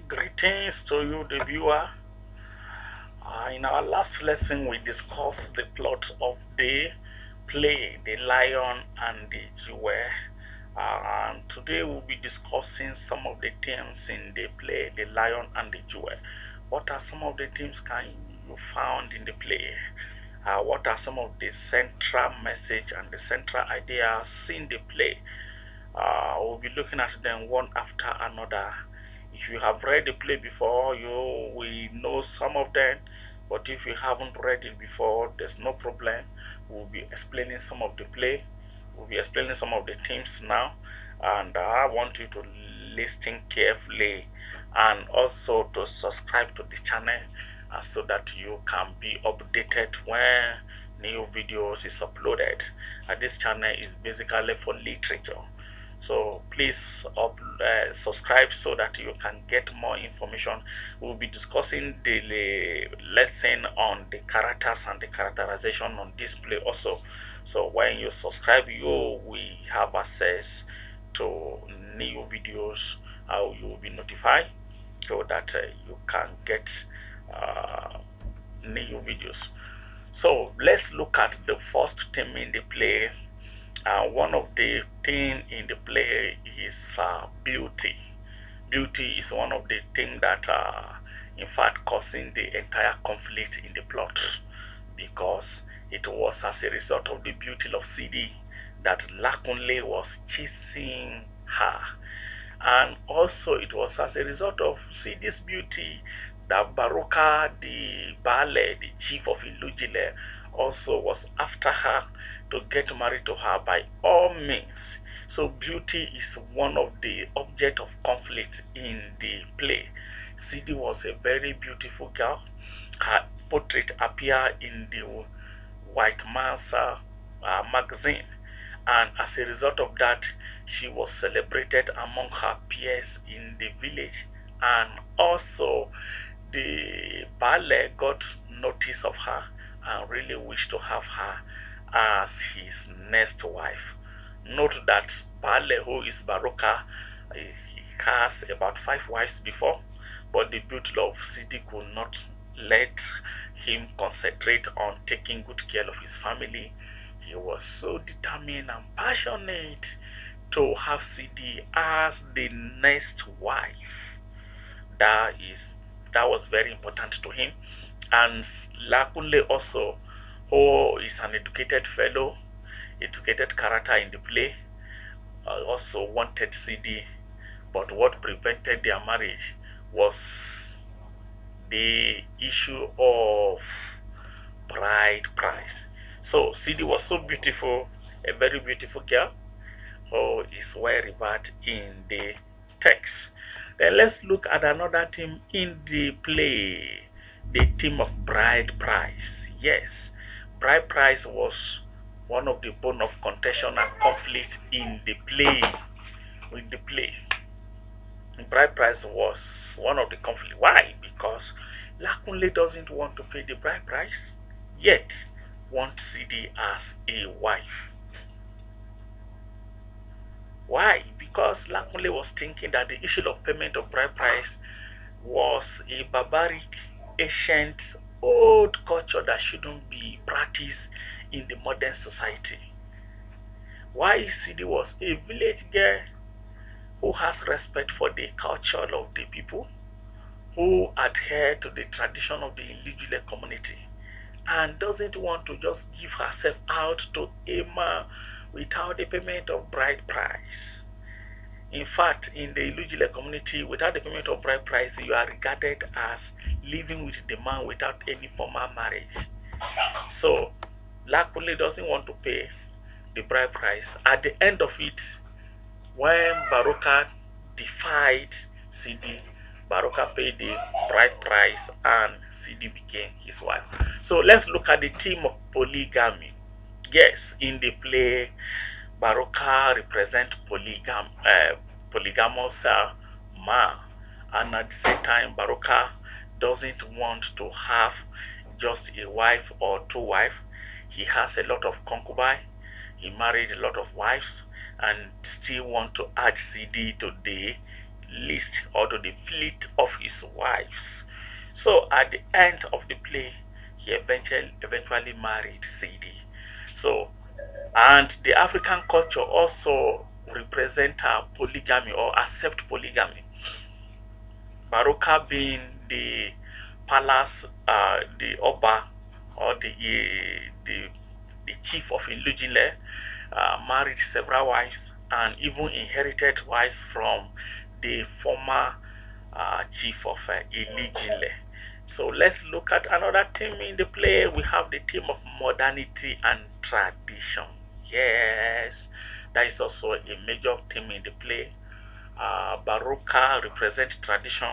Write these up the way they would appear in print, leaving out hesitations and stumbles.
Greetings to you, the viewer. In our last lesson, we discussed the plot of the play, The Lion and the Jewel. And today, we'll be discussing some of the themes in the play, The Lion and the Jewel. What are some of the themes can you found in the play? What are some of the central message and the central ideas in the play? We'll be looking at them one after another. If you have read the play before, you will know some of them. But if you haven't read it before, there's no problem. We'll be explaining some of the play. We'll be explaining some of the themes now. And I want you to listen carefully and also to subscribe to the channel so that you can be updated when new videos is uploaded. This channel is basically for literature. So please subscribe so that you can get more information. We'll be discussing the lesson on the characters and the characterization on display also. So when you subscribe, you will have access to new videos. You will be notified so that you can get new videos. So let's look at the first theme in the play. One of the things in the play is beauty. Beauty is one of the things that in fact causing the entire conflict in the plot, because it was as a result of the beauty of CD that Lakunle was chasing her, and also it was as a result of CD's beauty that Baroka, the Bale, the chief of Ilujile, also was after her to get married to her by all means. So beauty is one of the object of conflict in the play. CD was a very beautiful girl. Her portrait appeared in the White Man's magazine, and as a result of that, she was celebrated among her peers in the village, and also the ballet got notice of her and really wished to have her as his next wife. Note that Bale, who is Baroka, he has about 5 wives before, but the beauty of Sidi could not let him concentrate on taking good care of his family. He was so determined and passionate to have Sidi as the next wife. That was very important to him. And Lakunle also, who is an educated fellow, educated character in the play, also wanted CD, but what prevented their marriage was the issue of bride price. So CD was so beautiful, a very beautiful girl, who is well revered in the text. Then let's look at another theme in the play, the theme of bride price. Yes, bride price was one of the bone of contention and conflict in the play. With the play, bride price was one of the conflict. Why? Because Lakunle doesn't want to pay the bride price, yet wants CD as a wife. Why? Because Lakunle was thinking that the issue of payment of bride price was a barbaric, ancient, old culture that shouldn't be practiced in the modern society. Why CD was a village girl who has respect for the culture of the people, who adhere to the tradition of the Ilujile community, and doesn't want to just give herself out to a man without the payment of bride price. In fact, in the Ilujile community, without the payment of bride price, you are regarded as living with the man without any formal marriage. So, Lakunle doesn't want to pay the bride price. At the end of it, when Baroka defied CD, Baroka paid the bride price and CD became his wife. So let's look at the theme of polygamy. Yes, in the play, Baroka represent polygamous man, and at the same time, Baroka doesn't want to have just a wife or 2 wives. He has a lot of concubines. He married a lot of wives and still want to add CD to the list or to the fleet of his wives. So at the end of the play, he eventually married CD. So, and the African culture also represent polygamy or accept polygamy. Baroka being the palace, the Oba or the chief of Ilujile, married several wives and even inherited wives from the former chief of Ilijile. So let's look at another theme in the play. We have the theme of modernity and tradition. Yes, that is also a major theme in the play. Baroka represent tradition,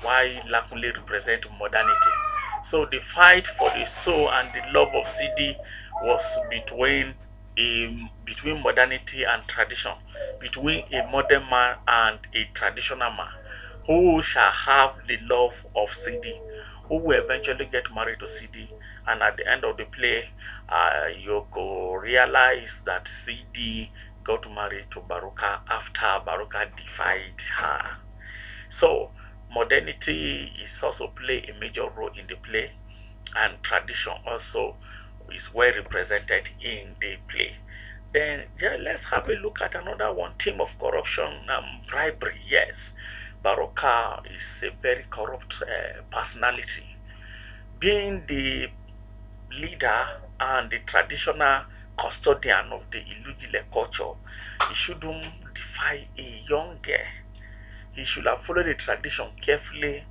while Lakunle represent modernity. So the fight for the soul and the love of CD was between modernity and tradition, between a modern man and a traditional man. Who shall have the love of CD? Who will eventually get married to CD? And at the end of the play, you could realize that CD got married to Baroka after Baroka defied her. So modernity is also play a major role in the play, and tradition also is well represented in the play. Then yeah, let's have a look at another one, theme of corruption and bribery. Yes, Baroka is a very corrupt personality. Being the leader and the traditional custodian of the Ilujile culture, he shouldn't defy a young girl. He should have followed the tradition carefully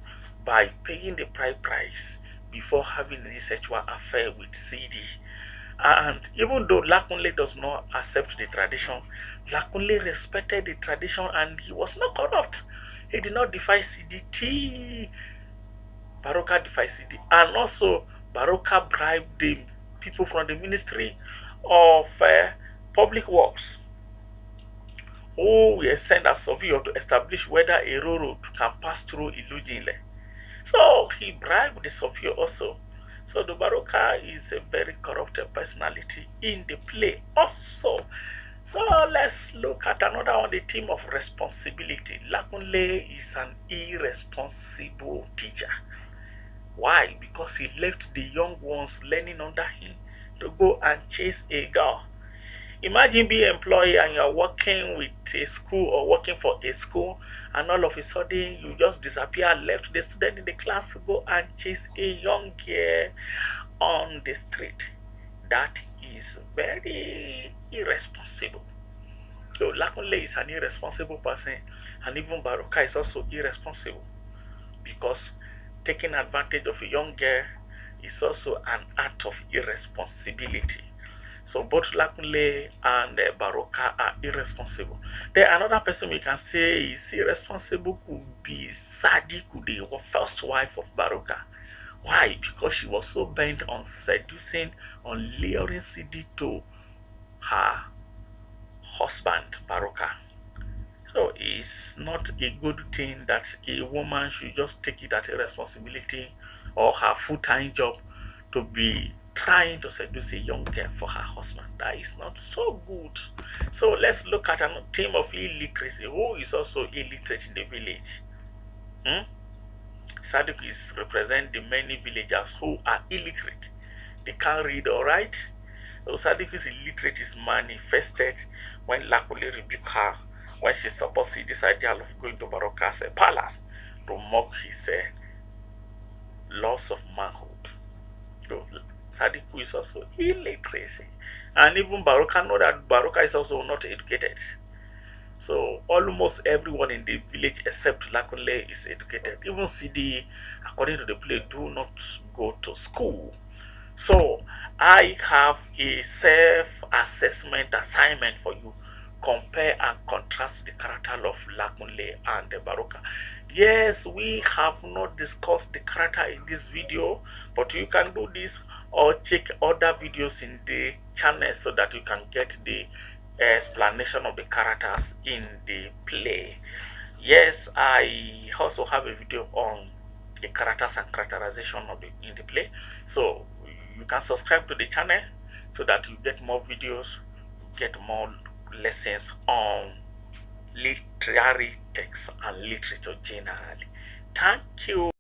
by paying the bride price before having any sexual affair with CD. And even though Lakunle does not accept the tradition, Lakunle respected the tradition and he was not corrupt. He did not defy CDT. Baroka defied CD. And also, Baroka bribed the people from the Ministry of Public Works, who will send a surveyor to establish whether a railroad can pass through Ilujinle. So he bribed the surveyor also. So the Baroka is a very corrupted personality in the play also. So let's look at another one, the theme of responsibility. Lakunle is an irresponsible teacher. Why? Because he left the young ones learning under him to go and chase a girl. Imagine being an employee and you're working with a school or working for a school, and all of a sudden you just disappear, left the student in the class to go and chase a young girl on the street. That is very irresponsible. So Lakunle is an irresponsible person, and even Baroka is also irresponsible, because taking advantage of a young girl is also an act of irresponsibility. So both Lakunle and Baroka are irresponsible. Then another person we can say is irresponsible could be Sadiku, the first wife of Baroka. Why? Because she was so bent on seducing, on luring CD to her husband, Baroka. So it's not a good thing that a woman should just take it as a responsibility or her full-time job to be trying to seduce a young girl for her husband. That is not so good. So let's look at a theme of illiteracy. Who is also illiterate in the village? Sadiq is represent the many villagers who are illiterate. They can't read or write. So Sadiq's illiterate is manifested when Lakule rebuked her when she supports this idea of going to Baroka's palace to mock his loss of manhood. So Sadiku is also illiteracy. And even Baroka know that Baroka is also not educated. So almost everyone in the village except Lakunle is educated. Even CD, according to the play, do not go to school. So I have a self-assessment assignment for you. Compare and contrast the character of Lakunle and the Baroka. Yes, we have not discussed the character in this video, but you can do this or check other videos in the channel so that you can get the explanation of the characters in the play. Yes, I also have a video on the characters and characterization of in the play. So you can subscribe to the channel so that you get more videos, get more lessons on literary texts and literature generally. Thank you.